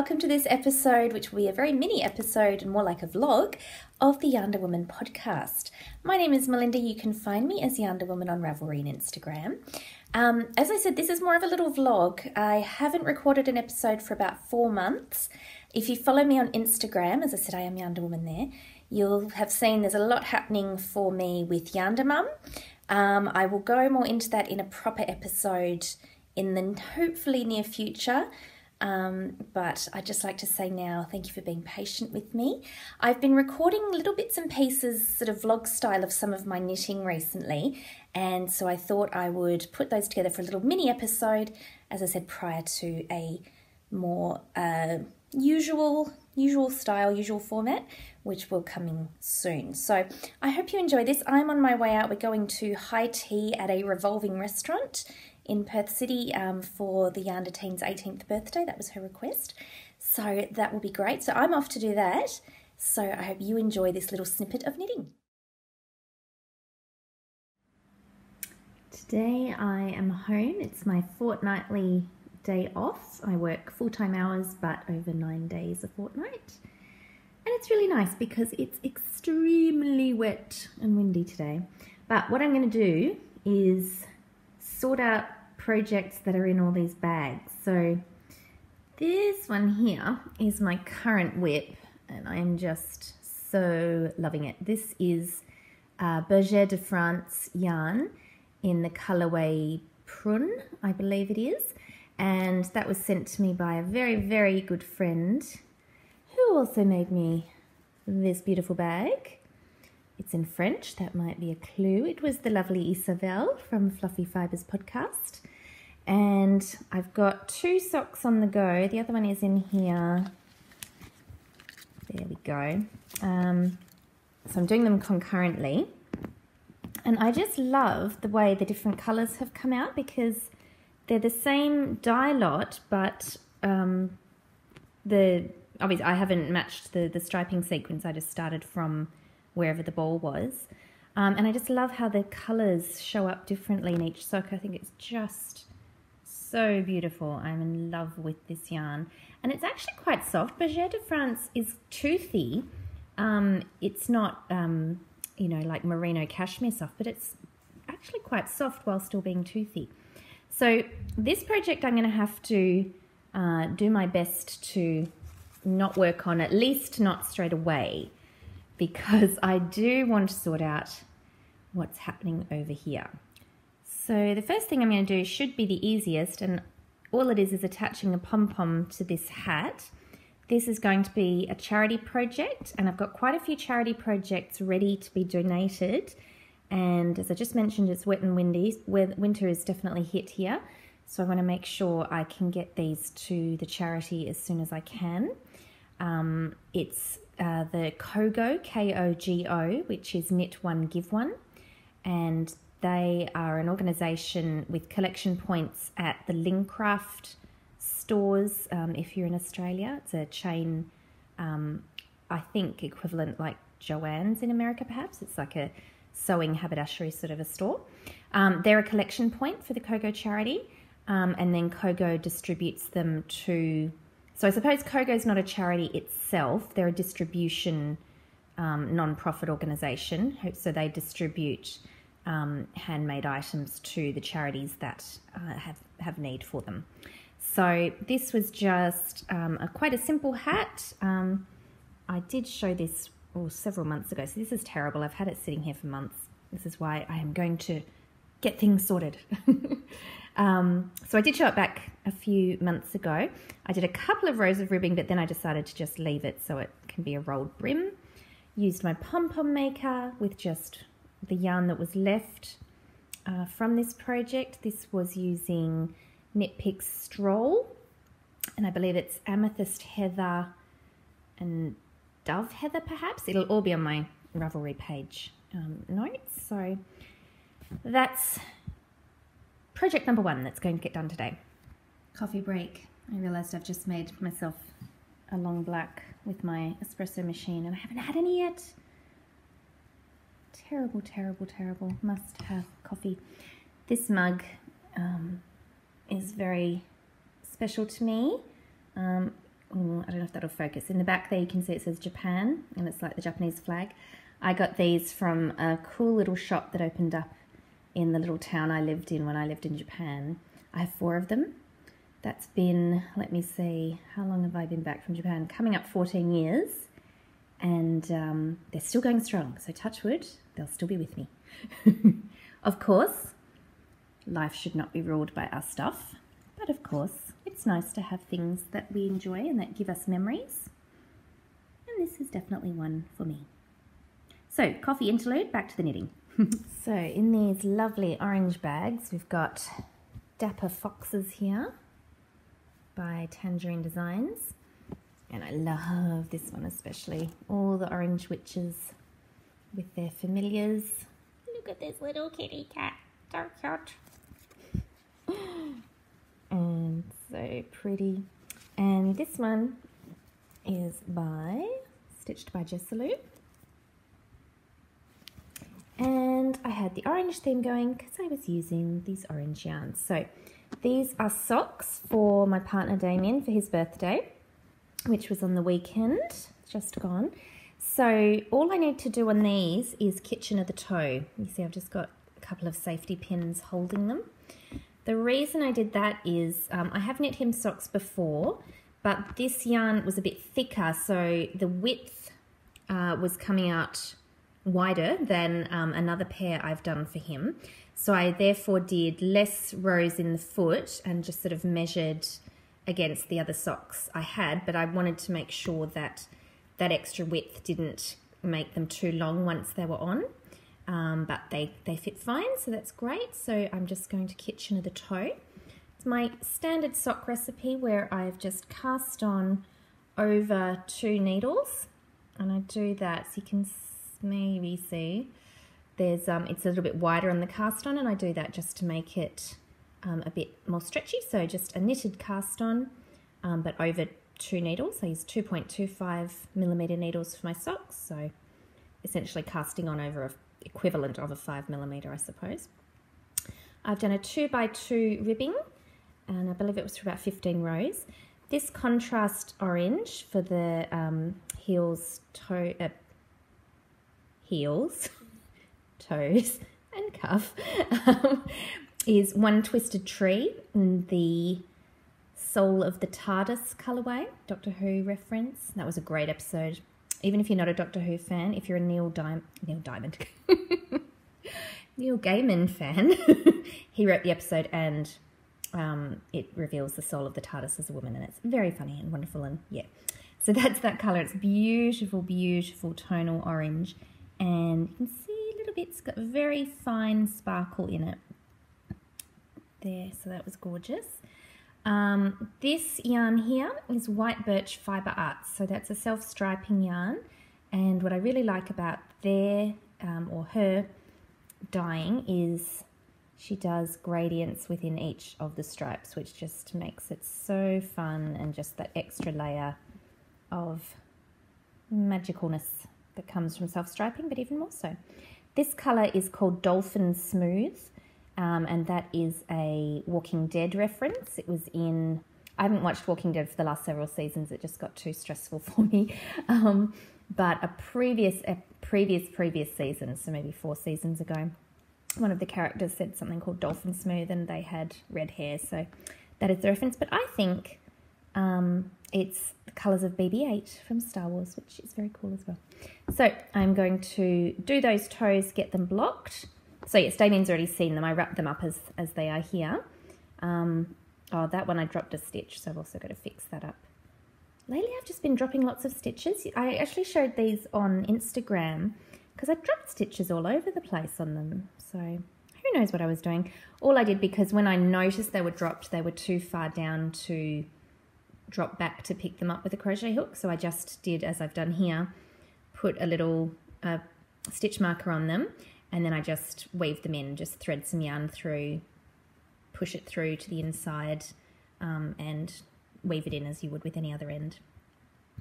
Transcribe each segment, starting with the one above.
welcome to this episode, which will be a very mini episode and more like a vlog of the YarnderWoman podcast. My name is Melinda. You can find me as YarnderWoman on Ravelry and Instagram. As I said, this is more of a little vlog. I haven't recorded an episode for about 4 months. If you follow me on Instagram, as I said, I am YarnderWoman there, you'll have seen there's a lot happening for me with YarnderMum. I will go more into that in a proper episode in the hopefully near future. But I'd just like to say now, thank you for being patient with me. I've been recording little bits and pieces, sort of vlog style, of some of my knitting recently, and so I thought I would put those together for a little mini episode, as I said, prior to a more usual style, usual format, which will coming soon. So I hope you enjoy this. I'm on my way out. We're going to high tea at a revolving restaurant in Perth City for the Yarnder teen's 18th birthday. That was her request. So that will be great. So I'm off to do that. So I hope you enjoy this little snippet of knitting. Today I am home. It's my fortnightly day off. I work full-time hours, but over 9 days a fortnight. And it's really nice because it's extremely wet and windy today. But what I'm going to do is sort out projects that are in all these bags. So this one here is my current whip, and I am just so loving it. This is Berger de France yarn in the colorway Prune, I believe it is, and that was sent to me by a very, very good friend who also made me this beautiful bag. It's in French, that might be a clue. It was the lovely Isabelle from Fluffy Fibres podcast. And I've got 2 socks on the go. The other one is in here. There we go. So I'm doing them concurrently. And I just love the way the different colours have come out because they're the same dye lot, but obviously I haven't matched the striping sequence. I just started from wherever the ball was. And I just love how the colours show up differently in each sock. I think it's just so beautiful. I'm in love with this yarn. And it's actually quite soft. Berger de France is toothy. It's not, like merino cashmere soft, but it's actually quite soft while still being toothy. So this project I'm going to have to do my best to not work on, at least not straight away, because I do want to sort out what's happening over here. So the first thing I'm going to do should be the easiest, and all it is attaching a pom-pom to this hat. This is going to be a charity project, and I've got quite a few charity projects ready to be donated. And as I just mentioned, it's wet and windy. Winter is definitely hit here, so I want to make sure I can get these to the charity as soon as I can. It's the Kogo, K-O-G-O, which is Knit One, Give One, and they are an organisation with collection points at the Lincraft stores if you're in Australia. It's a chain, I think equivalent like Joann's in America perhaps. It's like a sewing haberdashery sort of a store. They're a collection point for the Kogo charity, and then Kogo distributes them to... So I suppose Kogo is not a charity itself. They're a distribution non-profit organisation. So they distribute handmade items to the charities that have need for them. So this was just quite a simple hat. I did show this several months ago. So this is terrible. I've had it sitting here for months. This is why I am going to get things sorted. So I did show it back a few months ago. I did a couple of rows of ribbing, but then I decided to just leave it so it can be a rolled brim. Used my pom-pom maker with just the yarn that was left from this project. This was using Knit Picks Stroll, and I believe it's Amethyst Heather and Dove Heather perhaps. It'll all be on my Ravelry page notes. So that's project number 1 that's going to get done today. Coffee break. I realised I've just made myself a long black with my espresso machine and I haven't had any yet. Terrible, terrible, terrible. Must have coffee. This mug is very special to me. oh, I don't know if that'll focus. In the back there you can see it says Japan, and it's like the Japanese flag. I got these from a cool little shop that opened up in the little town I lived in when I lived in Japan. I have 4 of them. That's been, let me see, how long have I been back from Japan? Coming up 14 years, and they're still going strong. So touch wood, they'll still be with me. Of course, life should not be ruled by our stuff, but of course, it's nice to have things that we enjoy and that give us memories. And this is definitely one for me. So, coffee interlude, back to the knitting. So, in these lovely orange bags, we've got Dapper Foxes here by Tangerine Designs. And I love this one especially. All the orange witches with their familiars. Look at this little kitty cat. So cute. And so pretty. And this one is stitched by Jessalou. And I had the orange theme going because I was using these orange yarns. So these are socks for my partner Damien for his birthday, which was on the weekend, just gone. So all I need to do on these is kitchen of the toe. You see I've just got a couple of safety pins holding them. The reason I did that is I have knit him socks before, but this yarn was a bit thicker, so the width was coming out wider than another pair I've done for him. So I therefore did less rows in the foot and just sort of measured against the other socks I had, but I wanted to make sure that that extra width didn't make them too long once they were on. But they fit fine, so that's great. So I'm just going to kitchen of the toe. It's my standard sock recipe where I've just cast on over 2 needles, and I do that so you can maybe see there's it's a little bit wider on the cast on, and I do that just to make it a bit more stretchy. So just a knitted cast on, but over 2 needles. I use 2.25mm needles for my socks, so essentially casting on over a equivalent of a 5mm, I suppose. I've done a 2x2 ribbing, and I believe it was for about 15 rows. This contrast orange for the heels, toes and cuff is One Twisted Tree in the Soul of the TARDIS colourway, Doctor Who reference. That was a great episode. Even if you're not a Doctor Who fan, if you're a Neil Gaiman fan, he wrote the episode, and it reveals the soul of the TARDIS as a woman, and it's very funny and wonderful, and yeah. So that's that colour. It's beautiful, beautiful tonal orange, and you can see a little bit, it's got very fine sparkle in it there, so that was gorgeous. This yarn here is White Birch Fibre Arts, so that's a self-striping yarn, and what I really like about their or her dyeing is she does gradients within each of the stripes, which just makes it so fun, and just that extra layer of magicalness that comes from self-striping, but even more so. This colour is called Dolphin Smooth, and that is a Walking Dead reference. It was in, I haven't watched Walking Dead for the last several seasons, it just got too stressful for me, but a previous season, so maybe 4 seasons ago, one of the characters said something called Dolphin Smooth, and they had red hair, so that is the reference. But I think it's the colours of BB-8 from Star Wars, which is very cool as well. So I'm going to do those toes, get them blocked. So yes, Damien's already seen them. I wrapped them up as they are here. Oh, that one I dropped a stitch, so I've also got to fix that up. Lately I've just been dropping lots of stitches. I actually showed these on Instagram because I dropped stitches all over the place on them. So who knows what I was doing. All I did, because when I noticed they were dropped, they were too far down to drop back to pick them up with a crochet hook. So I just did, as I've done here, put a little stitch marker on them, and then I just weave them in, just thread some yarn through, push it through to the inside, and weave it in as you would with any other end.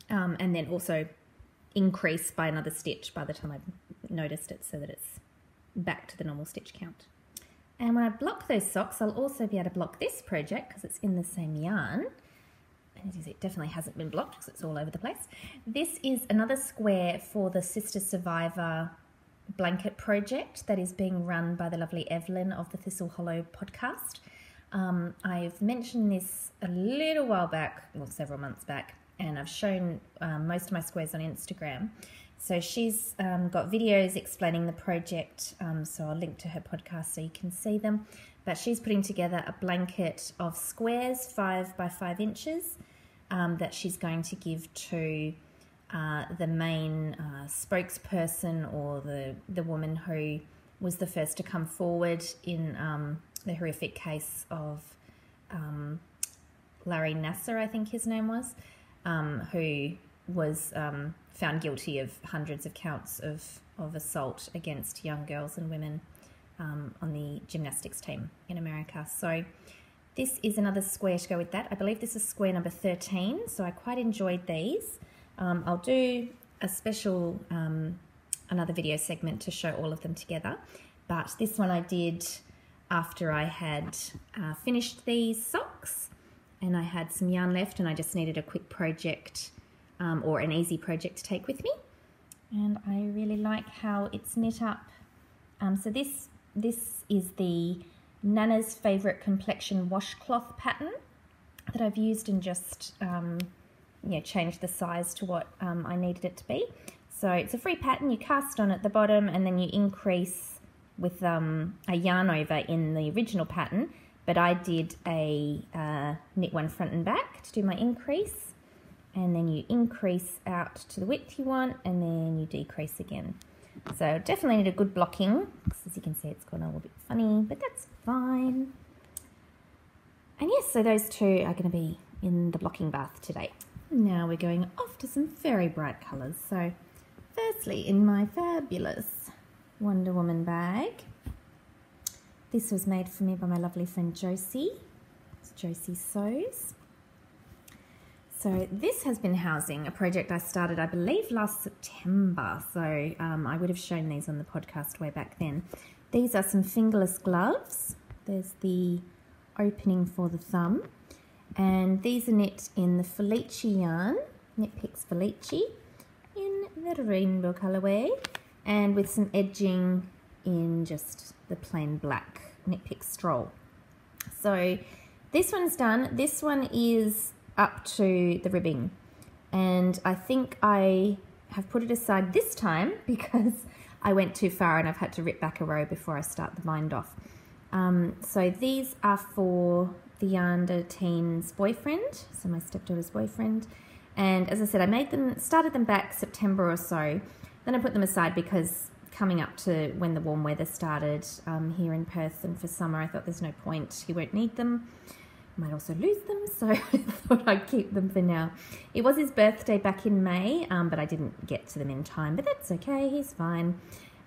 And then also increase by another stitch by the time I've noticed it, so that it's back to the normal stitch count. And when I block those socks, I'll also be able to block this project because it's in the same yarn. As you see, it definitely hasn't been blocked because it's all over the place. This is another square for the Sister Survivor blanket project that is being run by the lovely Evelyn of the Thistle Hollow podcast. I've mentioned this a little while back, well, several months back, and I've shown most of my squares on Instagram. So she's got videos explaining the project, so I'll link to her podcast so you can see them. But she's putting together a blanket of squares 5 by 5 inches that she's going to give to the main spokesperson, or the woman who was the first to come forward in the horrific case of Larry Nassar, I think his name was, who was found guilty of hundreds of counts of assault against young girls and women on the gymnastics team in America. So this is another square to go with that. I believe this is square number 13, so I quite enjoyed these. I'll do a special, another video segment to show all of them together, but this one I did after I had finished these socks, and I had some yarn left and I just needed a quick project or an easy project to take with me. And I really like how it's knit up. So this is the Nana's Favourite Complexion washcloth pattern that I've used and just changed the size to what I needed it to be. So it's a free pattern. You cast on at the bottom and then you increase with a yarn over in the original pattern, but I did a knit one front and back to do my increase, and then you increase out to the width you want and then you decrease again. So definitely need a good blocking. As you can see, it's gone a little bit funny, but that's fine. And yes, so those two are going to be in the blocking bath today. Now we're going off to some very bright colours. So firstly, in my fabulous Wonder Woman bag, this was made for me by my lovely friend Josie. It's Josie Sews. So this has been housing a project I started, I believe, last September. So I would have shown these on the podcast way back then. These are some fingerless gloves. There's the opening for the thumb. And these are knit in the Felice yarn, Knit Picks Felice, in the rainbow colourway, and with some edging in just the plain black Knit Pick Stroll. So this one's done. This one is up to the ribbing, and I think I have put it aside this time because I went too far and I've had to rip back a row before I start the bind off. So these are for the Yarnder teen's boyfriend, so my stepdaughter's boyfriend, and as I said, I started them back September or so, then I put them aside because coming up to when the warm weather started here in Perth and for summer, I thought there's no point, he won't need them. Might also lose them, so I thought I'd keep them for now. It was his birthday back in May, but I didn't get to them in time, but that's okay, he's fine.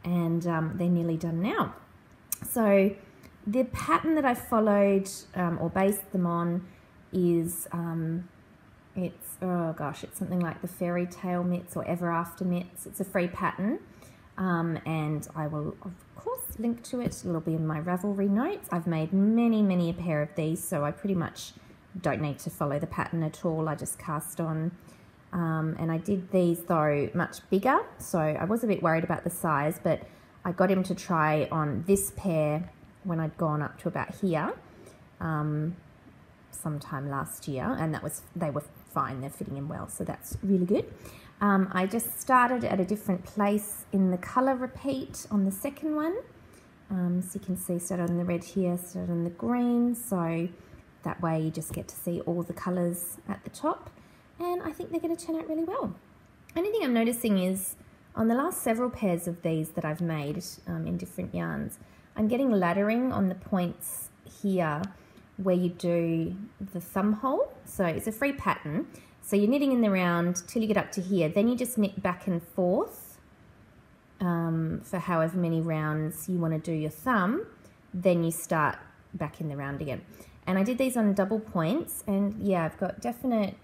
And they're nearly done now. So the pattern that I followed or based them on is, it's something like the Fairy Tale Mitts or Ever After Mitts. It's a free pattern, and I will, of course, link to it. It'll be in my Ravelry notes. I've made many a pair of these, so I pretty much don't need to follow the pattern at all. I just cast on, and I did these though much bigger, so I was a bit worried about the size, but I got him to try on this pair when I'd gone up to about here sometime last year, and they were fine, they're fitting him well, so that's really good. I just started at a different place in the colour repeat on the second one. So you can see, started on the red here, started on the green, so that way you just get to see all the colours at the top, and I think they're going to turn out really well. Only thing I'm noticing is on the last several pairs of these that I've made in different yarns, I'm getting laddering on the points here where you do the thumb hole. So it's a free pattern. So you're knitting in the round till you get up to here. Then you just knit back and forth for however many rounds you want to do your thumb. Then you start back in the round again. And I did these on double points. And yeah, I've got definite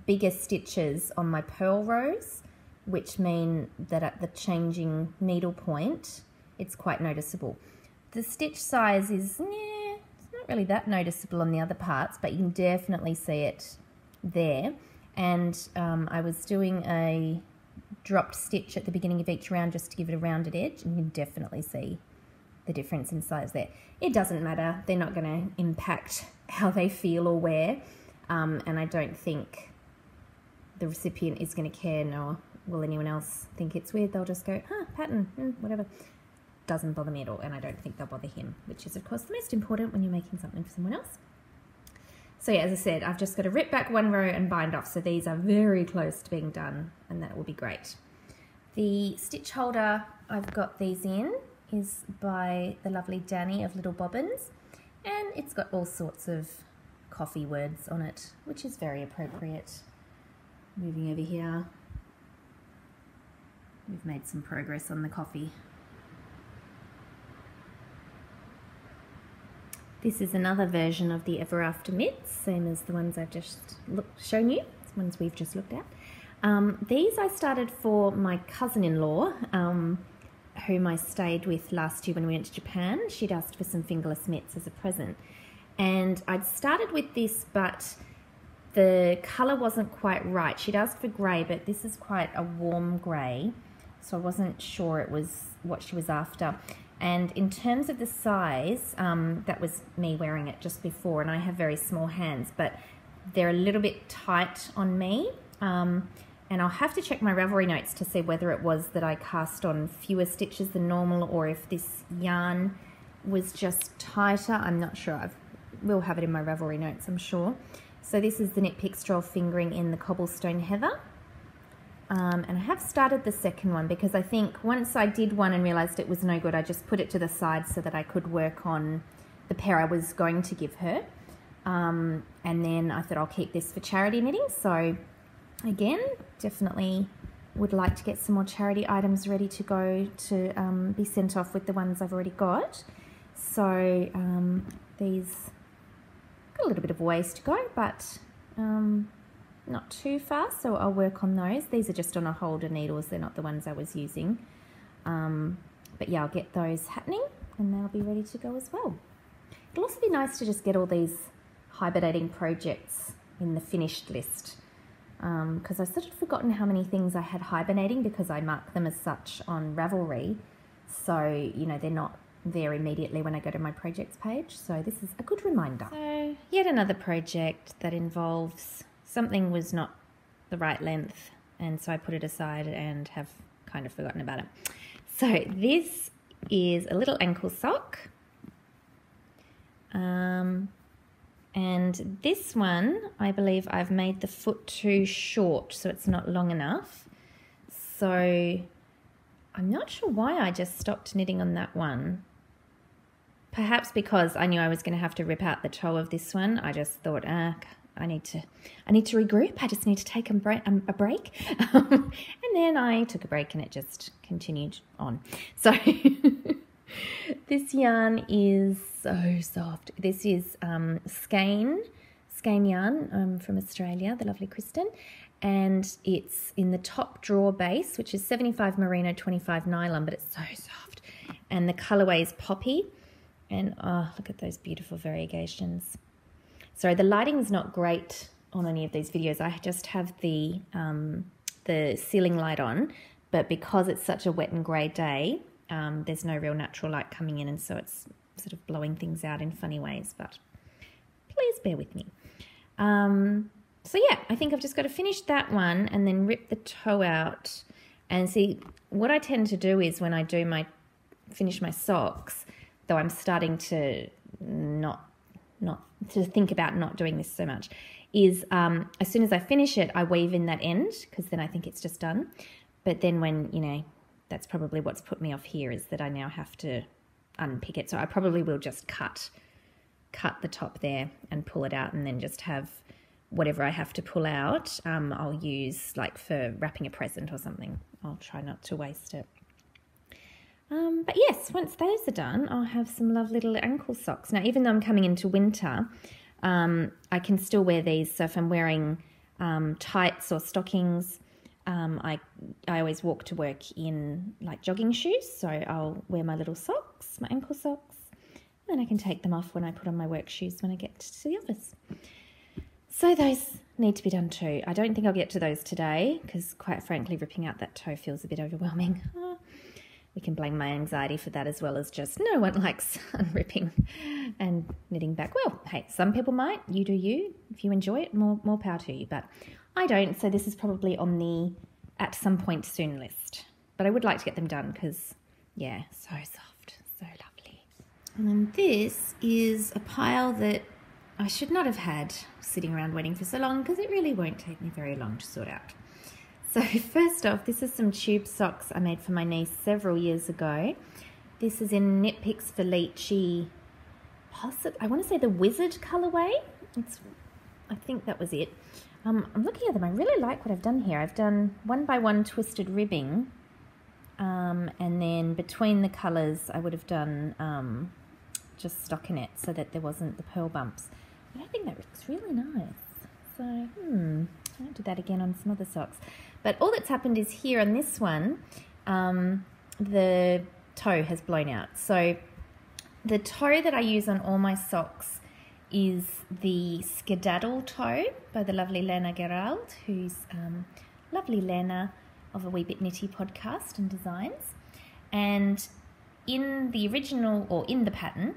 bigger stitches on my purl rows, which mean that at the changing needle point, it's quite noticeable. The stitch size is, it's not really that noticeable on the other parts, but you can definitely see it there. And I was doing a dropped stitch at the beginning of each round just to give it a rounded edge, and you can definitely see the difference in size there. It doesn't matter, they're not going to impact how they feel or wear, and I don't think the recipient is going to care, nor will anyone else think it's weird. They'll just go, pattern, whatever. Doesn't bother me at all, and I don't think they'll bother him, which is of course the most important when you're making something for someone else. So yeah, as I said, I've just got to rip back one row and bind off, so these are very close to being done, and that will be great. The stitch holder I've got these in is by the lovely Danny of Little Bobbins, and it's got all sorts of coffee words on it, which is very appropriate. Moving over here, we've made some progress on the coffee. This is another version of the Ever After mitts, same as the ones I've just shown you, the ones we've just looked at. These I started for my cousin-in-law, whom I stayed with last year when we went to Japan. She'd asked for some fingerless mitts as a present. And I'd started with this, but the colour wasn't quite right. She'd asked for grey, but this is quite a warm grey, so I wasn't sure it was what she was after. And in terms of the size, that was me wearing it just before, and I have very small hands, but they're a little bit tight on me. And I'll have to check my Ravelry notes to see whether it was that I cast on fewer stitches than normal, or if this yarn was just tighter. I'm not sure. We'll have it in my Ravelry notes, I'm sure. So this is the Knit Pick Stroll Fingering in the Cobblestone Heather. And I have started the second one because I think once I did one and realised it was no good, I just put it to the side so that I could work on the pair I was going to give her. And then I thought I'll keep this for charity knitting. So again, definitely would like to get some more charity items ready to go to be sent off with the ones I've already got. So these got a little bit of ways to go, but not too far, so I'll work on those. These are just on a holder needles, they're not the ones I was using. But yeah, I'll get those happening and they'll be ready to go as well. It'll also be nice to just get all these hibernating projects in the finished list, because I've sort of forgotten how many things I had hibernating because I mark them as such on Ravelry. So, you know, they're not there immediately when I go to my projects page. So this is a good reminder. So yet another project that involves something was not the right length, and so I put it aside and have kind of forgotten about it. So this is a little ankle sock. And this one, I believe I've made the foot too short, so it's not long enough. So I'm not sure why I just stopped knitting on that one. Perhaps because I knew I was going to have to rip out the toe of this one. I just thought, I need to regroup. I just need to take a break. And then I took a break and it just continued on. So this yarn is so soft. This is skein yarn from Australia, the lovely Kristen. And it's in the top drawer base, which is 75 merino, 25 nylon, but it's so soft. And the colorway is poppy. And oh, look at those beautiful variegations. Sorry, the lighting's not great on any of these videos. I just have the ceiling light on, but because it's such a wet and grey day, there's no real natural light coming in, and so it's sort of blowing things out in funny ways, but please bear with me. So yeah, I think I've just got to finish that one and then rip the toe out. And see, what I tend to do is when I do finish my socks, though I'm starting to not to think about not doing this so much, is as soon as I finish it, I weave in that end, because then I think it's just done. But then when, you know, that's probably what's put me off here, is that I now have to unpick it. So I probably will just cut the top there and pull it out, and then just have whatever I have to pull out, I'll use like for wrapping a present or something. I'll try not to waste it. But yes, once those are done, I'll have some lovely little ankle socks. Now, even though I'm coming into winter, I can still wear these. So if I'm wearing tights or stockings, I always walk to work in like jogging shoes. So I'll wear my little socks, my ankle socks, and then I can take them off when I put on my work shoes when I get to the office. So those need to be done too. I don't think I'll get to those today because quite frankly ripping out that toe feels a bit overwhelming. We can blame my anxiety for that as well as just no one likes unripping and knitting back. Well, hey, some people might. You do you. If you enjoy it, more power to you. But I don't, so this is probably on the at some point soon list. But I would like to get them done because, yeah, so soft, so lovely. And then this is a pile that I should not have had sitting around waiting for so long because it really won't take me very long to sort out. So first off, this is some tube socks I made for my niece several years ago. This is in Knit Picks for Lychee, I want to say the Wizard colourway. I think that was it. I'm looking at them. I really like what I've done here. I've done 1x1 twisted ribbing, and then between the colours I would have done just stockinette so that there wasn't the pearl bumps. But I think that looks really nice. So, I might do that again on some other socks. But all that's happened is here on this one, the toe has blown out. So the toe that I use on all my socks is the Skedaddle toe by the lovely Lena Gerald, who's lovely Lena of a Wee Bit Knitty podcast and designs. And in the original, or in the pattern,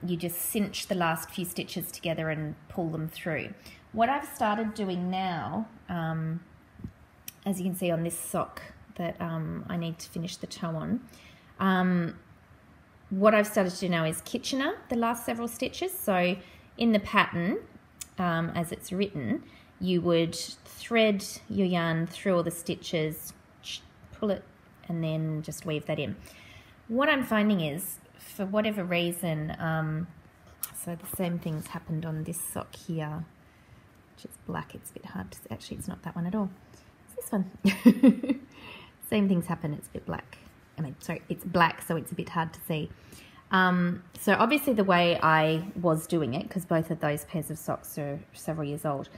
you just cinch the last few stitches together and pull them through. What I've started doing now, as you can see on this sock that I need to finish the toe on, what I've started to do now is Kitchener the last several stitches. So in the pattern, as it's written, you would thread your yarn through all the stitches, pull it, and then just weave that in. What I'm finding is, for whatever reason, so the same things happened on this sock here, which is black. It's a bit hard to see. Actually, it's not that one at all. It's this one. Same things happen. It's a bit black. Sorry, it's black, so it's a bit hard to see. So obviously the way I was doing it, because both of those pairs of socks are several years old,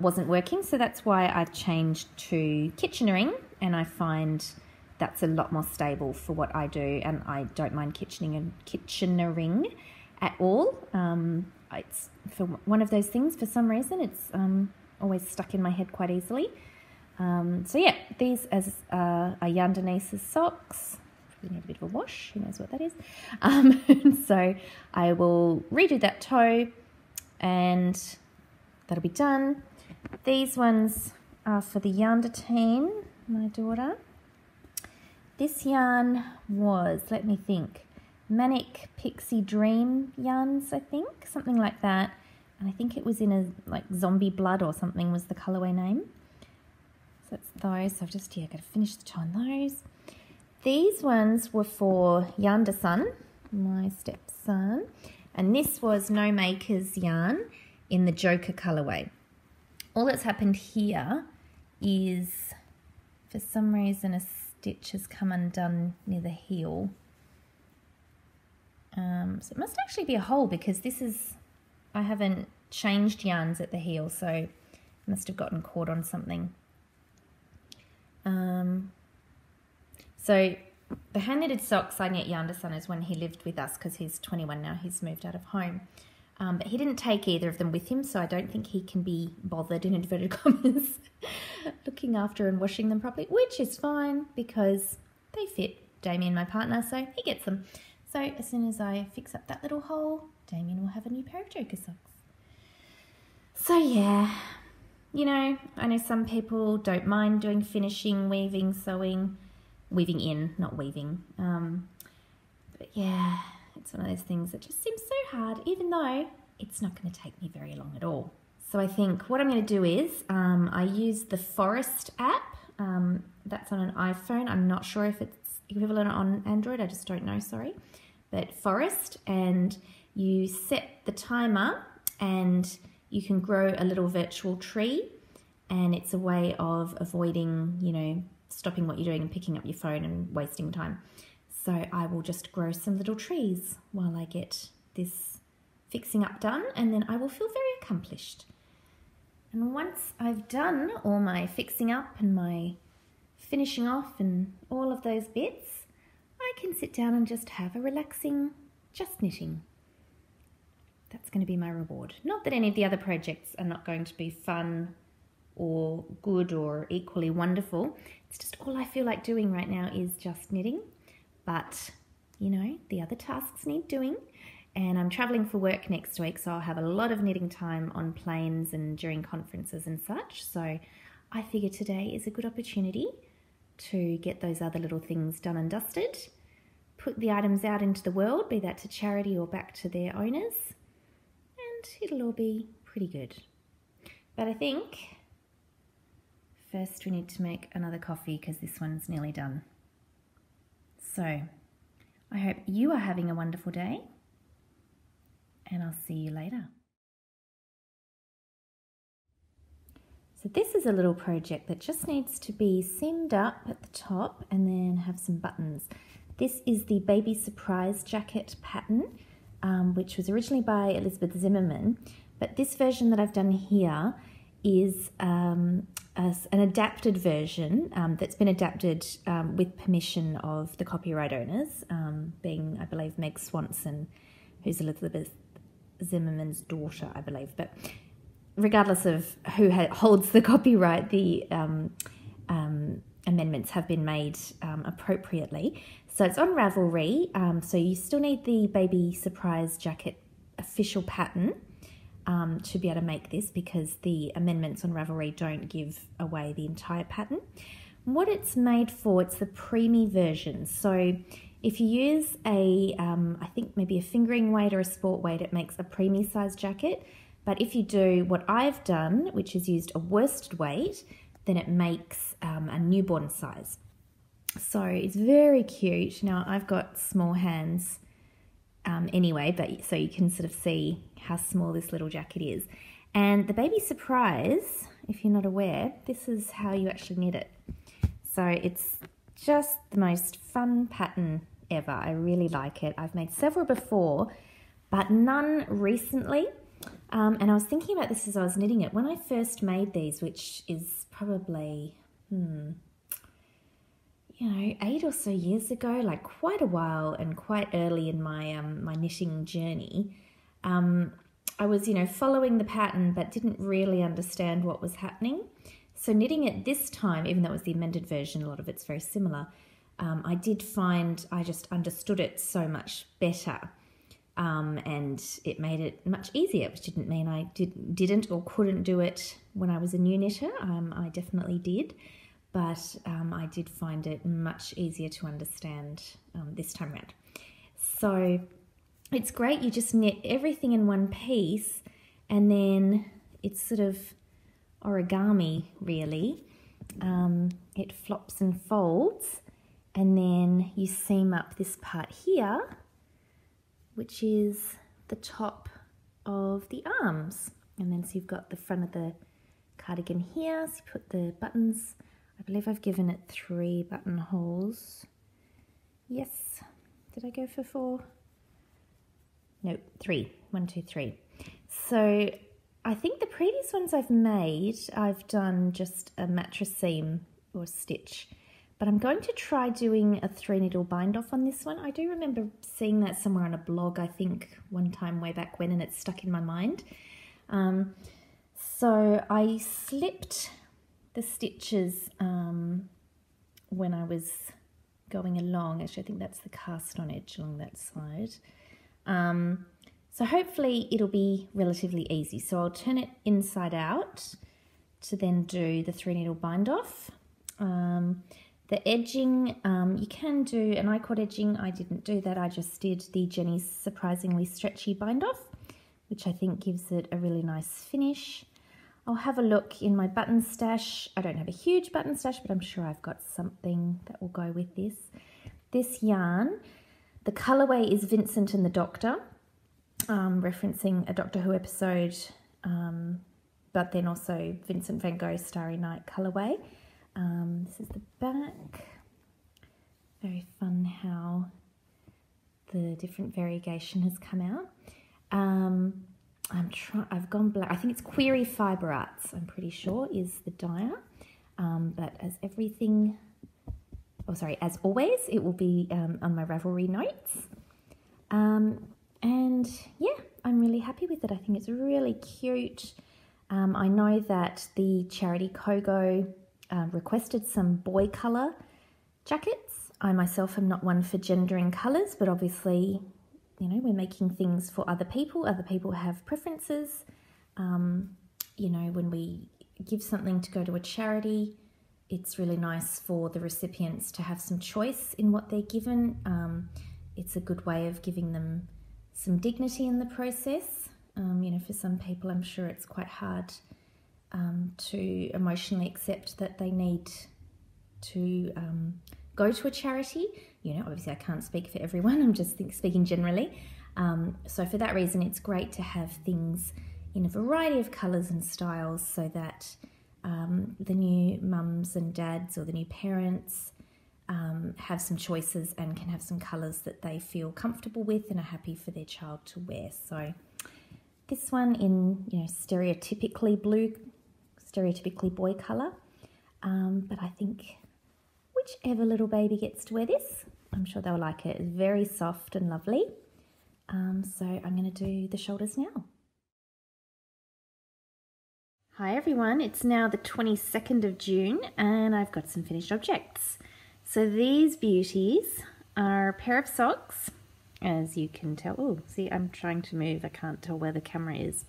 wasn't working. So that's why I've changed to Kitchenering, and I find that's a lot more stable for what I do, and I don't mind Kitchenering at all. It's for one of those things, for some reason, it's always stuck in my head quite easily. So yeah, these are Yarndenice's socks. Probably need a bit of a wash, who knows what that is. So I will redo that toe and that'll be done. These ones are for the Yarnderteen, my daughter. This yarn was, let me think, Manic Pixie Dream yarns, I think, something like that. And I think it was in a, like, Zombie Blood or something was the colourway name. So that's those. So I've just, got to finish the toe on those. These ones were for Yarnderson, my stepson. And this was No Maker's yarn in the Joker colourway. All that's happened here is, for some reason, a stitch has come undone near the heel. So it must actually be a hole, because this is, I haven't changed yarns at the heel, so it must have gotten caught on something. So the hand knitted socks I knit Yarnderson is when he lived with us, because he's 21 now, he's moved out of home. But he didn't take either of them with him, so I don't think he can be bothered, in inverted commas, looking after and washing them properly, which is fine because they fit Damien, my partner, so he gets them. So as soon as I fix up that little hole, Damien will have a new pair of Joker socks. So yeah, I know some people don't mind doing finishing, weaving, sewing, weaving in, not weaving. But yeah, it's one of those things that just seems so hard, even though it's not going to take me very long at all. So I think what I'm going to do is I use the Forest app. That's on an iPhone. I'm not sure if it's equivalent on Android. I just don't know, sorry. But Forest, and you set the timer and you can grow a little virtual tree, and it's a way of avoiding, stopping what you're doing and picking up your phone and wasting time. So I will just grow some little trees while I get this fixing up done, and then I will feel very accomplished. And once I've done all my fixing up and my finishing off and all of those bits, I can sit down and just have a relaxing just knitting. that's going to be my reward. Not that any of the other projects are not going to be fun or good or equally wonderful. It's just all I feel like doing right now is just knitting. But, you know, the other tasks need doing. And I'm traveling for work next week, so I'll have a lot of knitting time on planes and during conferences and such. So I figure today is a good opportunity to get those other little things done and dusted, put the items out into the world, be that to charity or back to their owners, and it'll all be pretty good. But I think first we need to make another coffee because this one's nearly done. So I hope you are having a wonderful day, and I'll see you later. So this is a little project that just needs to be seamed up at the top and then have some buttons. This is the Baby Surprise Jacket pattern, which was originally by Elizabeth Zimmerman, but this version that I've done here is an adapted version that's been adapted with permission of the copyright owners, being, I believe, Meg Swanson, who's Elizabeth Zimmerman's daughter, I believe. But regardless of who holds the copyright, the amendments have been made appropriately. So it's on Ravelry, so you still need the Baby Surprise Jacket official pattern to be able to make this, because the amendments on Ravelry don't give away the entire pattern. What it's made for, it's the preemie version. So if you use I think maybe a fingering weight or a sport weight, it makes a preemie size jacket. But if you do what I've done, which is used a worsted weight, then it makes a newborn size. So it's very cute. Now I've got small hands anyway, but so you can sort of see how small this little jacket is. And the Baby Surprise, if you're not aware, this is how you actually knit it. So it's just the most fun pattern ever. I really like it. I've made several before, but none recently. And I was thinking about this as I was knitting it. When I first made these, which is probably, 8 or so years ago, like quite a while and quite early in my my knitting journey, I was, following the pattern but didn't really understand what was happening. So knitting it this time, even though it was the amended version, a lot of it's very similar, I did find I just understood it so much better. And it made it much easier, which didn't mean I didn't or couldn't do it when I was a new knitter. I definitely did, but I did find it much easier to understand this time around. So it's great. You just knit everything in one piece, and then it's sort of origami, really. It flops and folds, and then you seam up this part here, which is the top of the arms. And then so you've got the front of the cardigan here, so you put the buttons. I believe I've given it 3 buttonholes. Yes, did I go for 4? No, 3, 1, 2, 3. So I think the previous ones I've made, I've done just a mattress seam or stitch. But I'm going to try doing a 3-needle bind off on this one. I do remember seeing that somewhere on a blog, I think, one time way back when, and it's stuck in my mind. So I slipped the stitches when I was going along. Actually, I think that's the cast on edge along that side. So hopefully it'll be relatively easy. So I'll turn it inside out to then do the 3-needle bind off. The edging, you can do an I-cord edging. I didn't do that. I just did the Jenny's Surprisingly Stretchy bind off, which I think gives it a really nice finish. I'll have a look in my button stash. I don't have a huge button stash, but I'm sure I've got something that will go with this. This yarn, the colorway is Vincent and the Doctor, referencing a Doctor Who episode, but then also Vincent van Gogh Starry Night colorway. This is the back. Very fun how the different variegation has come out. I've gone black. I think it's Query Fibre Arts, I'm pretty sure, is the dyer. But as always, it will be on my Ravelry notes. And yeah, I'm really happy with it. I think it's really cute. I know that the charity Kogo requested some boy colour jackets. I myself am not one for gendering colours, but obviously, you know, we're making things for other people. Other people have preferences. You know, when we give something to go to a charity, it's really nice for the recipients to have some choice in what they're given. It's a good way of giving them some dignity in the process. You know, for some people, I'm sure it's quite hard to emotionally accept that they need to go to a charity. You know, obviously I can't speak for everyone, I'm just speaking generally. So for that reason, it's great to have things in a variety of colours and styles so that the new mums and dads or the new parents have some choices and can have some colours that they feel comfortable with and are happy for their child to wear. So this one in, you know, stereotypically blue, stereotypically boy colour, but I think whichever little baby gets to wear this, I'm sure they'll like it. It's very soft and lovely. So I'm going to do the shoulders now. Hi everyone, it's now the 22nd of June and I've got some finished objects. So these beauties are a pair of socks, as you can tell. Oh, see, I'm trying to move, I can't tell where the camera is.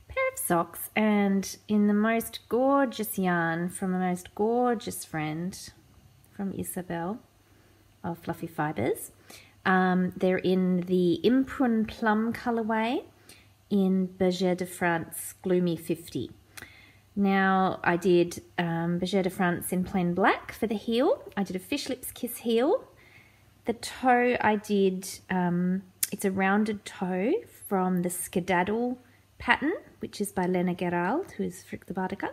Pair of socks, and in the most gorgeous yarn from a most gorgeous friend from Isabel of Fluffy Fibres. They're in the Imprun Plum colourway in Berger de France Gloomy 50. Now I did Berger de France in plain black for the heel. I did a Fish Lips Kiss heel. The toe I did, it's a rounded toe from the Skedaddle pattern, which is by Lena Gerald, who is Frick the Bardakuk,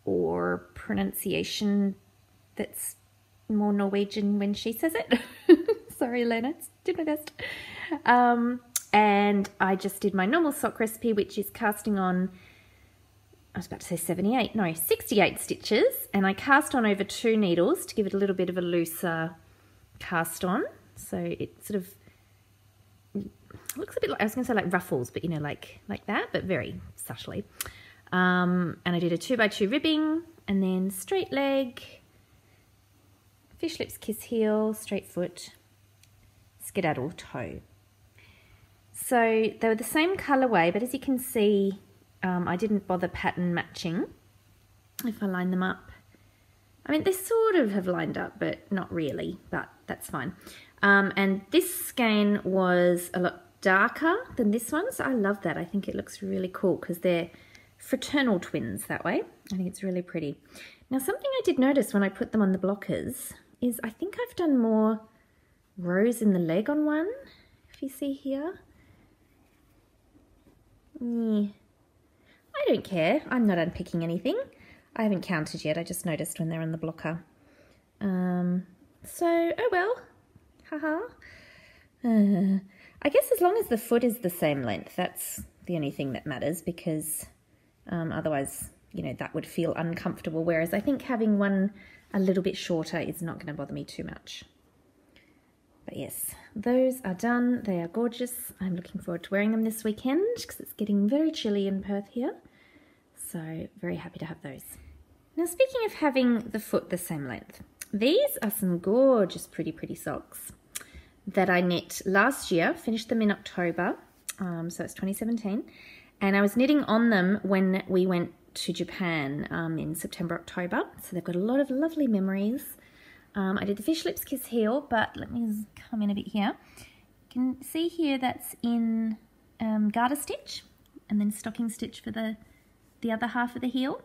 or pronunciation that's more Norwegian when she says it. Sorry, Lena, did my best. And I just did my normal sock recipe, which is casting on, I was about to say 68 stitches, and I cast on over 2 needles to give it a little bit of a looser cast on. So it sort of looks a bit like, I was going to say like ruffles, but you know, like that, but very subtly. And I did a 2x2 ribbing, and then straight leg, Fish Lips Kiss heel, straight foot, Skedaddle toe. So they were the same colourway, but as you can see, I didn't bother pattern matching. If I line them up, I mean, they sort of have lined up, but not really, but that's fine. And this skein was a lot darker than this one, so I love that. I think it looks really cool because they're fraternal twins that way. I think it's really pretty. Now, something I did notice when I put them on the blockers is I think I've done more rows in the leg on one, if you see here. I don't care. I'm not unpicking anything. I haven't counted yet. I just noticed when they're on the blocker. So, oh well. Haha. I guess as long as the foot is the same length, that's the only thing that matters, because otherwise, you know, that would feel uncomfortable. Whereas I think having one a little bit shorter is not going to bother me too much. But yes, those are done. They are gorgeous. I'm looking forward to wearing them this weekend because it's getting very chilly in Perth here. So very happy to have those. Now, speaking of having the foot the same length, these are some gorgeous, pretty socks that I knit last year, finished them in October, so it's 2017, and I was knitting on them when we went to Japan in September, October, so they've got a lot of lovely memories. I did the Fish Lips Kiss heel, but let me come in a bit here. You can see here that's in garter stitch and then stocking stitch for the other half of the heel.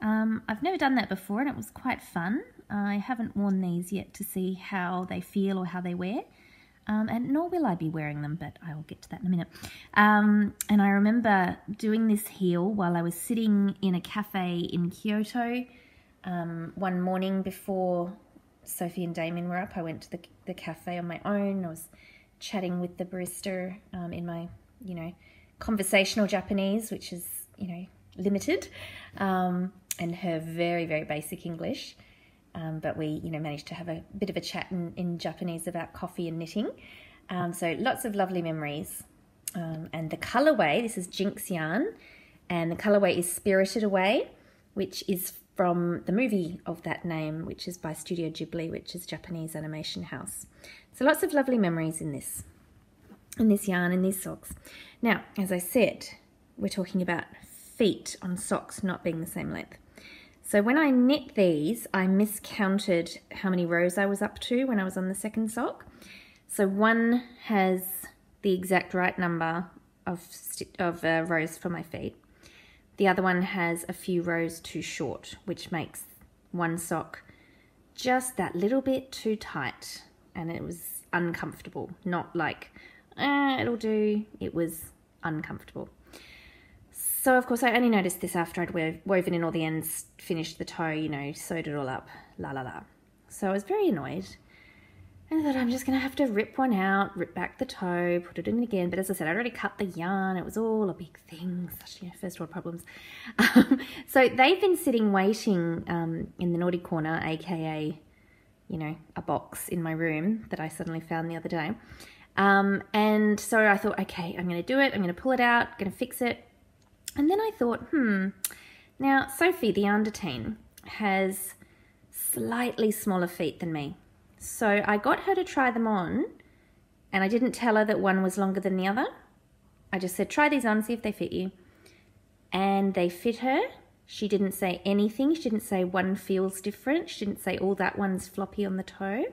I've never done that before and it was quite fun. I haven't worn these yet to see how they feel or how they wear, and nor will I be wearing them, but I'll get to that in a minute. And I remember doing this heel while I was sitting in a cafe in Kyoto one morning before Sophie and Damien were up. I went to the cafe on my own. I was chatting with the barista in my, you know, conversational Japanese, which is, you know, limited, and her very basic English. But we, you know, managed to have a bit of a chat in Japanese about coffee and knitting. So lots of lovely memories. And the colorway, this is Jinx yarn, and the colorway is Spirited Away, which is from the movie of that name, which is by Studio Ghibli, which is a Japanese animation house. So lots of lovely memories in this yarn, in these socks. Now, as I said, we're talking about feet on socks not being the same length. So when I knit these, I miscounted how many rows I was up to when I was on the second sock. So one has the exact right number of rows for my feet. The other one has a few rows too short, which makes one sock just that little bit too tight. And it was uncomfortable, not like, it'll do. It was uncomfortable. So, of course, I only noticed this after I'd woven in all the ends, finished the toe, you know, sewed it all up, la la la. So I was very annoyed. And I thought, I'm just going to have to rip one out, rip back the toe, put it in again. But as I said, I'd already cut the yarn. It was all a big thing, such, you know, first world problems. So they've been sitting waiting in the naughty corner, aka, you know, a box in my room that I suddenly found the other day. And so I thought, okay, I'm going to do it. I'm going to pull it out, I'm going to fix it. And then I thought, now Sophie, the Yarnderteen, has slightly smaller feet than me. So I got her to try them on, and I didn't tell her that one was longer than the other. I just said, try these on, see if they fit you. And they fit her. She didn't say anything. She didn't say one feels different. She didn't say, oh, that one's floppy on the toe.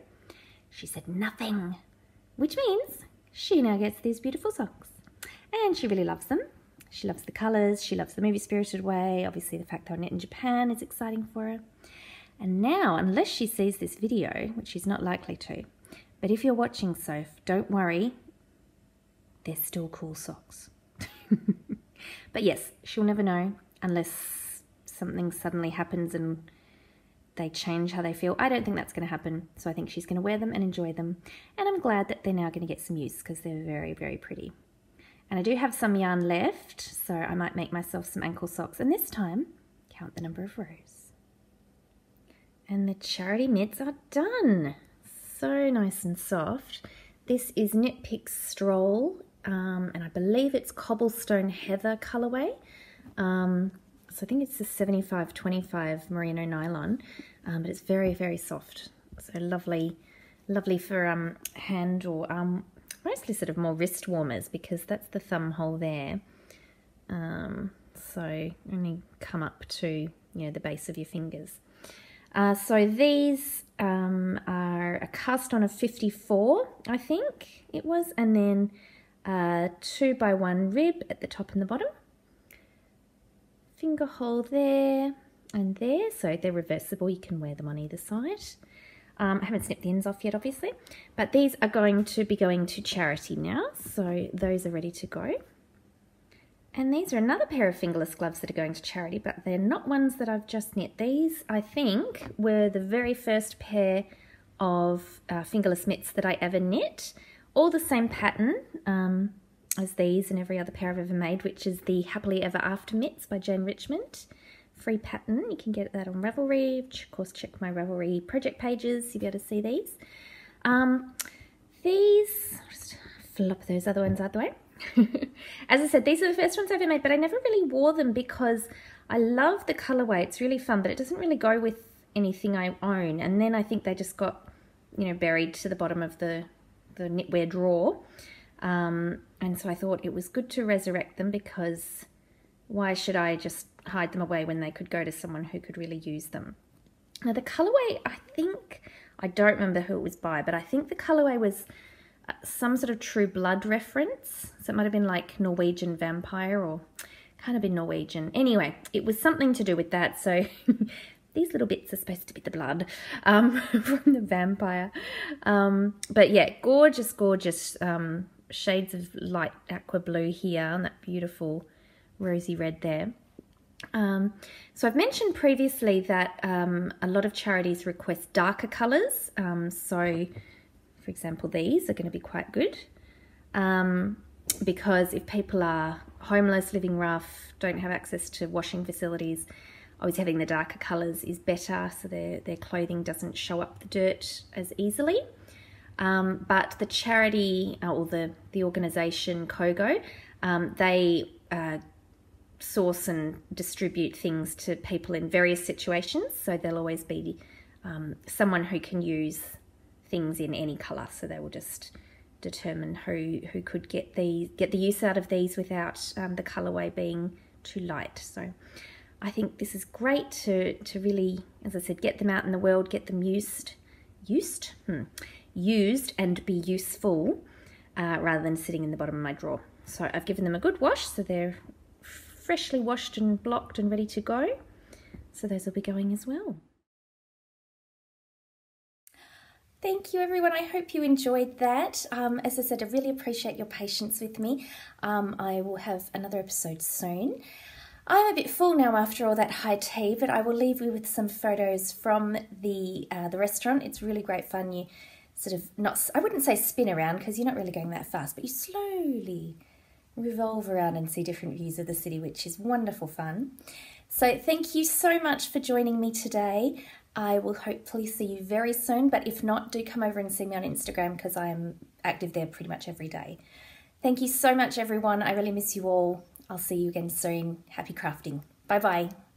She said nothing, which means she now gets these beautiful socks. And she really loves them. She loves the colours, she loves the movie Spirited Away. Obviously the fact that I knit in Japan is exciting for her. And now, unless she sees this video, which she's not likely to, but if you're watching, Soph, don't worry, they're still cool socks. But yes, she'll never know unless something suddenly happens and they change how they feel. I don't think that's going to happen, so I think she's going to wear them and enjoy them. And I'm glad that they're now going to get some use because they're very, very pretty. And I do have some yarn left, so I might make myself some ankle socks. And this time, count the number of rows. And the charity mitts are done. So nice and soft. This is Knit Picks Stroll, and I believe it's Cobblestone Heather colorway. So I think it's the 75-25 merino nylon, but it's very, very soft. So lovely for hand or mostly sort of more wrist warmers because that's the thumb hole there. So only come up to, you know, the base of your fingers. So these are a cast on of 54, I think it was, and then 2x1 rib at the top and the bottom. Finger hole there and there, so they're reversible. You can wear them on either side. I haven't snipped the ends off yet, obviously, but these are going to be going to charity now, so those are ready to go. And these are another pair of fingerless gloves that are going to charity, but they're not ones that I've just knit. These, I think, were the very first pair of fingerless mitts that I ever knit. All the same pattern as these and every other pair I've ever made, which is the Happily Ever After mitts by Jane Richmond. Free pattern, you can get that on Ravelry. Of course, check my Ravelry project pages, you'll be able to see these. These, just flop those other ones out the way. As I said, these are the first ones I've ever made, but I never really wore them because I love the colorway. It's really fun, but it doesn't really go with anything I own. And then I think they just got, you know, buried to the bottom of the knitwear drawer. And so I thought it was good to resurrect them because why should I just hide them away when they could go to someone who could really use them? Now the colorway, I don't remember who it was by, but I think the colorway was some sort of True Blood reference. So it might have been like Norwegian vampire or kind of been Norwegian. Anyway, it was something to do with that. So these little bits are supposed to be the blood from the vampire. But yeah, gorgeous, gorgeous shades of light aqua blue here and that beautiful rosy red there. So I've mentioned previously that a lot of charities request darker colours. So for example, these are going to be quite good because if people are homeless, living rough, don't have access to washing facilities, always having the darker colours is better so their clothing doesn't show up the dirt as easily. But the charity or the organisation Kogo, they source and distribute things to people in various situations. So there'll always be someone who can use things in any colour. So they will just determine who could get the use out of these without the colourway being too light. So I think this is great to really, as I said, get them out in the world, get them used and be useful rather than sitting in the bottom of my drawer. So I've given them a good wash, so they're freshly washed and blocked and ready to go. So those will be going as well. Thank you, everyone. I hope you enjoyed that. As I said, I really appreciate your patience with me. I will have another episode soon. I'm a bit full now after all that high tea, but I will leave you with some photos from the restaurant. It's really great fun. You sort of I wouldn't say spin around because you're not really going that fast, but you slowly revolve around and see different views of the city, which is wonderful fun. So thank you so much for joining me today. I will hopefully see you very soon, but if not, do come over and see me on Instagram because I am active there pretty much every day. Thank you so much, everyone. I really miss you all. I'll see you again soon. Happy crafting. Bye-bye.